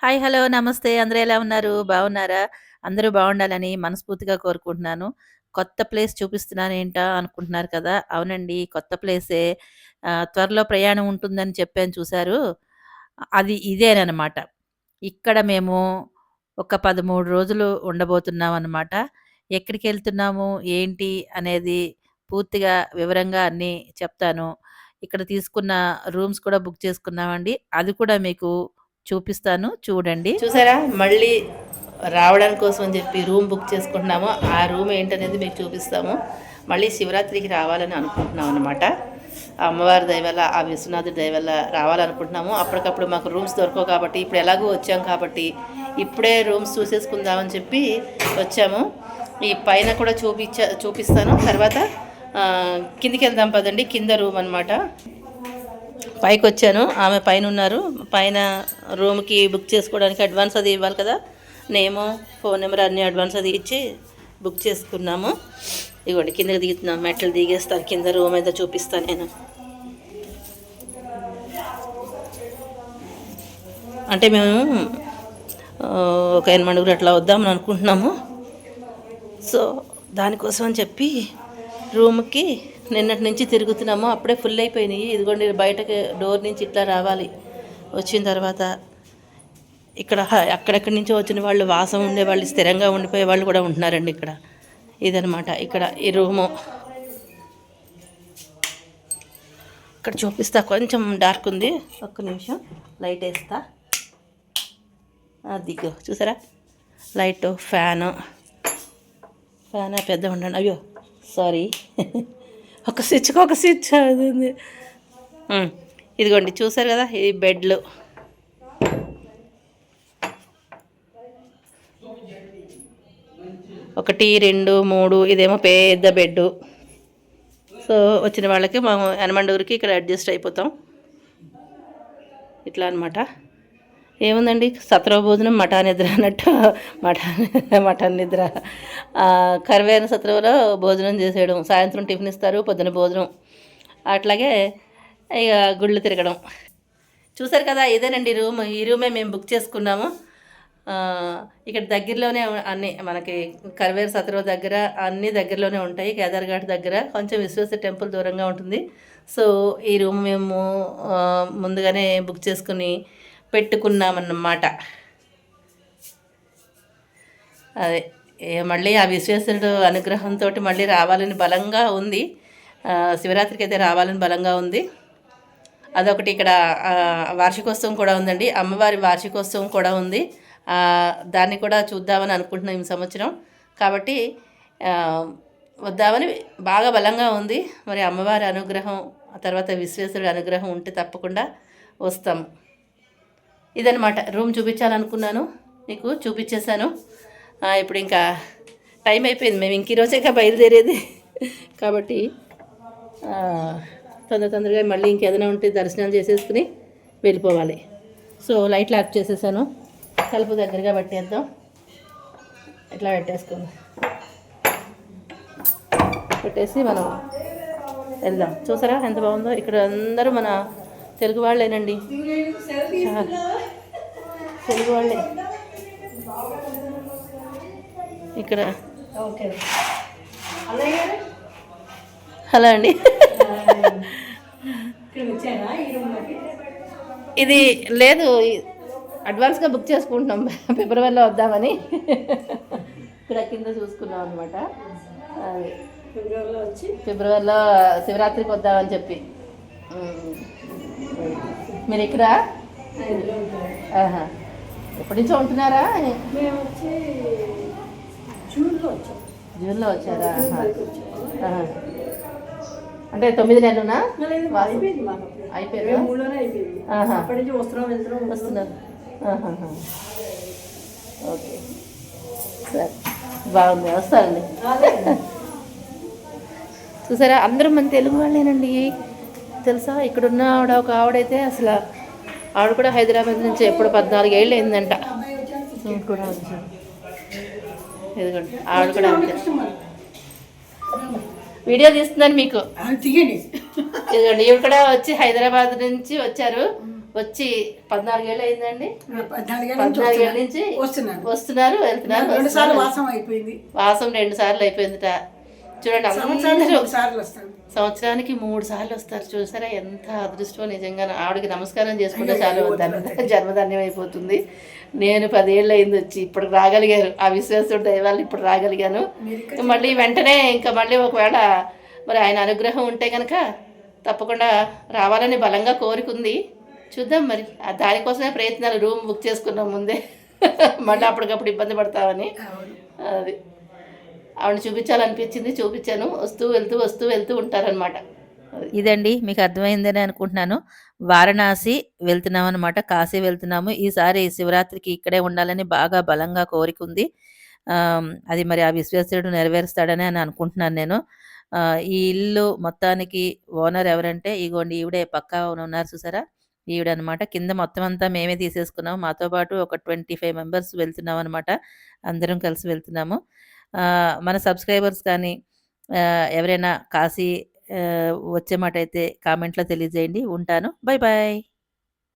Hi. Hello. నమస్తే. అందరూ ఎలా ఉన్నారు? బాగున్నారా? అందరూ బాగుండాలని మనస్ఫూర్తిగా కోరుకుంటున్నాను. కొత్త ప్లేస్ చూపిస్తున్నానేంటా అనుకుంటున్నారు కదా! అవునండి. కొత్త ప్లేసే. త్వరలో ప్రయాణం ఉంటుందని చెప్పాను చూసారు. అది ఇదేననమాట. ఇక్కడ మేము ఒక 13 రోజులు ఉండబోతున్నామనమాట. ఎక్కడికెళ్తున్నాము, ఏంటి అనేది పూర్తిగా వివరంగా అన్నీ చెప్తాను. ఇక్కడ తీసుకున్న రూమ్స్ కూడా బుక్ చేసుకున్నామండి. అది కూడా మీకు చూపిస్తాను చూడండి. చూసారా? మళ్ళీ రావడానికి కోసం అని చెప్పి రూమ్ బుక్ చేసుకుంటున్నాము. ఆ రూమ్ ఏంటనేది మీకు చూపిస్తాము. మళ్ళీ శివరాత్రికి రావాలని అనుకుంటున్నాం అనమాట. ఆ అమ్మవారి దయ వల్ల, ఆ విశ్వనాథుడి దయ వల్ల రావాలనుకుంటున్నాము. అప్పటికప్పుడు మాకు రూమ్స్ దొరకవు కాబట్టి, ఇప్పుడు ఎలాగో వచ్చాం కాబట్టి ఇప్పుడే రూమ్స్ చూసేసుకుందామని చెప్పి వచ్చాము. ఈ పైన కూడా చూపిస్తాను. తర్వాత కిందికి వెళ్దాం పదండి. కింద రూమ్ అనమాట. పైకి వచ్చాను. ఆమె పైన ఉన్నారు. పైన రూమ్కి బుక్ చేసుకోవడానికి అడ్వాన్స్ అది ఇవ్వాలి కదా. నేమో ఫోన్ నెంబర్ అన్నీ అడ్వాన్స్ అది ఇచ్చి బుక్ చేసుకున్నాము. ఇదిగోండి కిందకి దిగుతున్నాం. మెట్లు దిగేస్తాను. కింద రూమ్ ఏదో చూపిస్తాను నేను. అంటే మేము ఒక 8 అట్లా వద్దామని అనుకుంటున్నాము. సో దానికోసం అని చెప్పి రూమ్కి నిన్నటి నుంచి తిరుగుతున్నాము. అప్పుడే ఫుల్ అయిపోయినాయి. ఇదిగోండి బయటకి డోర్ నుంచి ఇట్లా రావాలి. వచ్చిన తర్వాత ఇక్కడ అక్కడెక్కడి నుంచో వచ్చిన వాళ్ళు, వాసం ఉండే వాళ్ళు, స్థిరంగా ఉండిపోయే వాళ్ళు కూడా ఉంటున్నారండి ఇక్కడ. ఇదనమాట ఇక్కడ ఈ రూము. ఇక్కడ చూపిస్తా. కొంచెం డార్క్ ఉంది. ఒక్క నిమిషం లైట్ వేస్తా. దిగు చూసారా? లైట్, ఫ్యాన్ పెద్ద ఉండండి. అయ్యో సారీ. ఒక స్విచ్ అది ఉంది. ఇదిగోండి చూసారు కదా, ఇది బెడ్లు. ఒకటి, 2, 3. ఇదేమో పెద్ద బెడ్. సో వచ్చిన వాళ్ళకి మేము యనమండూరికి ఇక్కడ అడ్జస్ట్ అయిపోతాం. ఇట్లా అనమాట. ఏముందండి, సత్రవ భోజనం మఠా నిద్ర అన్నట్టు. మఠా నిద్ర. కరివేన సత్రవలో భోజనం చేసేయడం. సాయంత్రం టిఫిన్ ఇస్తారు, పొద్దున భోజనం. అట్లాగే ఇక గుళ్ళు తిరగడం. చూసారు కదా, ఇదేనండి రూమ్. ఈ రూమే మేము బుక్ చేసుకున్నాము. ఇక్కడ దగ్గరలోనే అన్నీ మనకి కరివేరు సత్రవ దగ్గర అన్నీ దగ్గరలోనే ఉంటాయి. కేదార్ఘాట్ దగ్గర కొంచెం విశ్వేశ్వర టెంపుల్ దూరంగా ఉంటుంది. సో ఈ రూమ్ మేము ముందుగానే బుక్ చేసుకుని పెట్టుకున్నామన్నమాట. అదే మళ్ళీ ఆ విశ్వేశ్వరుడు అనుగ్రహంతో మళ్ళీ రావాలని బలంగా ఉంది. శివరాత్రికి అయితే రావాలని బలంగా ఉంది. అదొకటి. ఇక్కడ వార్షికోత్సవం కూడా ఉందండి. అమ్మవారి వార్షికోత్సవం కూడా ఉంది. దాన్ని కూడా చూద్దామని అనుకుంటున్నాం ఈ సంవత్సరం. కాబట్టి వద్దామని బాగా బలంగా ఉంది. మరి అమ్మవారి అనుగ్రహం, ఆ తర్వాత విశ్వేశ్వరుడి అనుగ్రహం ఉంటే తప్పకుండా వస్తాం. ఇదనమాట. రూమ్ చూపించాలనుకున్నాను, మీకు చూపించేశాను. ఇప్పుడు ఇంకా టైం అయిపోయింది. మేము ఇంక ఈరోజేగా బయలుదేరేది కాబట్టి తొందరగా మళ్ళీ ఇంకేదైనా ఉంటే దర్శనం చేసేసుకుని వెళ్ళిపోవాలి. సో లైట్లు ఆఫ్ చేసేసాను. కలుపు దగ్గరగా పెట్టేద్దాం. ఇట్లా పెట్టేసి మనం వెళ్దాం. చూసారా ఎంత బాగుందో. ఇక్కడ అందరూ మన తెలుగు వాళ్ళేనండి. తెలుగు వాళ్ళే ఇక్కడ. హలో అండి. ఇది లేదు, అడ్వాన్స్గా బుక్ చేసుకుంటున్నాం. ఫిబ్రవరిలో వద్దామని ఇక్కడ కింద చూసుకున్నాం అనమాట. ఫిబ్రవరిలో శివరాత్రికి వద్దామని చెప్పి. మీరు ఇక్కడ ఎప్పటి నుంచో ఉంటున్నారా? జూన్లో వచ్చారా? అంటే 9 నెలలునా? అయిపోయింది. వస్తున్నారు. ఓకే సరే, బాగుంది. వస్తారండి. చూసారా, అందరూ మన తెలుగు వాళ్ళేనండి. తెలుసా, ఇక్కడున్న ఒక ఆవిడైతే అసలు ఆవిడ కూడా హైదరాబాద్ నుంచి ఎప్పుడు 14 ఏళ్ళు అయిందంట. కూడా వచ్చారు. ఇదిగోండి ఆవిడ కూడా అంతే. వీడియో తీస్తున్నాను మీకు. ఇదిగోండి, ఇవి కూడా వచ్చి హైదరాబాద్ నుంచి వచ్చారు. వచ్చి 14 ఏళ్ళు అయిందండి. 14 14 ఏళ్ళ నుంచి వస్తున్నారు, వెళ్తున్నారు. వాసం 2 సార్లు అయిపోయిందిట. చూడండి, సంవత్సరానికి 3 సార్లు వస్తారు. చూసారా ఎంత అదృష్టం. నిజంగా ఆవిడకి నమస్కారం చేసుకుంటే చాలు జన్మధన్యం అయిపోతుంది. నేను 10 ఏళ్ళు అయింది వచ్చి, ఇప్పుడు రాగలిగాను. ఆ విశ్వాసం దైవాళ్ళు ఇప్పుడు రాగలిగాను. మళ్ళీ వెంటనే ఇంకా మళ్ళీ ఒకవేళ మరి ఆయన అనుగ్రహం ఉంటే కనుక తప్పకుండా రావాలని బలంగా కోరికుంది. చూద్దాం మరి. దానికోసమే ప్రయత్నాలు. రూమ్ బుక్ చేసుకున్నాం ముందే, మళ్ళీ అప్పటికప్పుడు ఇబ్బంది పడతామని. అది ఆవిడ చూపించాలనిపించింది, చూపించాను. వస్తూ వెళ్తూ ఉంటారనమాట. ఇదండి, మీకు అర్థమైందని అనుకుంటున్నాను. వారణాసి వెళ్తున్నాం అనమాట, కాశీ వెళ్తున్నాము. ఈసారి శివరాత్రికి ఇక్కడే ఉండాలని బాగా బలంగా కోరికుంది. అది మరి ఆ విశ్వేశ్వరుడు నెరవేరుస్తాడని అని అనుకుంటున్నాను నేను. ఈ ఇల్లు మొత్తానికి ఓనర్ ఎవరంటే ఇగోండి ఈవిడే, పక్కా ఉన్నారు చూసారా, ఈవిడనమాట. కింద మొత్తం అంతా మేమే తీసేసుకున్నాం. మాతో పాటు ఒక 25 మెంబర్స్ వెళ్తున్నాం అనమాట. అందరం కలిసి వెళ్తున్నాము. మన సబ్స్క్రైబర్స్ కానీ ఎవరైనా కాశీ వచ్చే మాట అయితే కామెంట్లో తెలియజేయండి. ఉంటాను. Bye bye.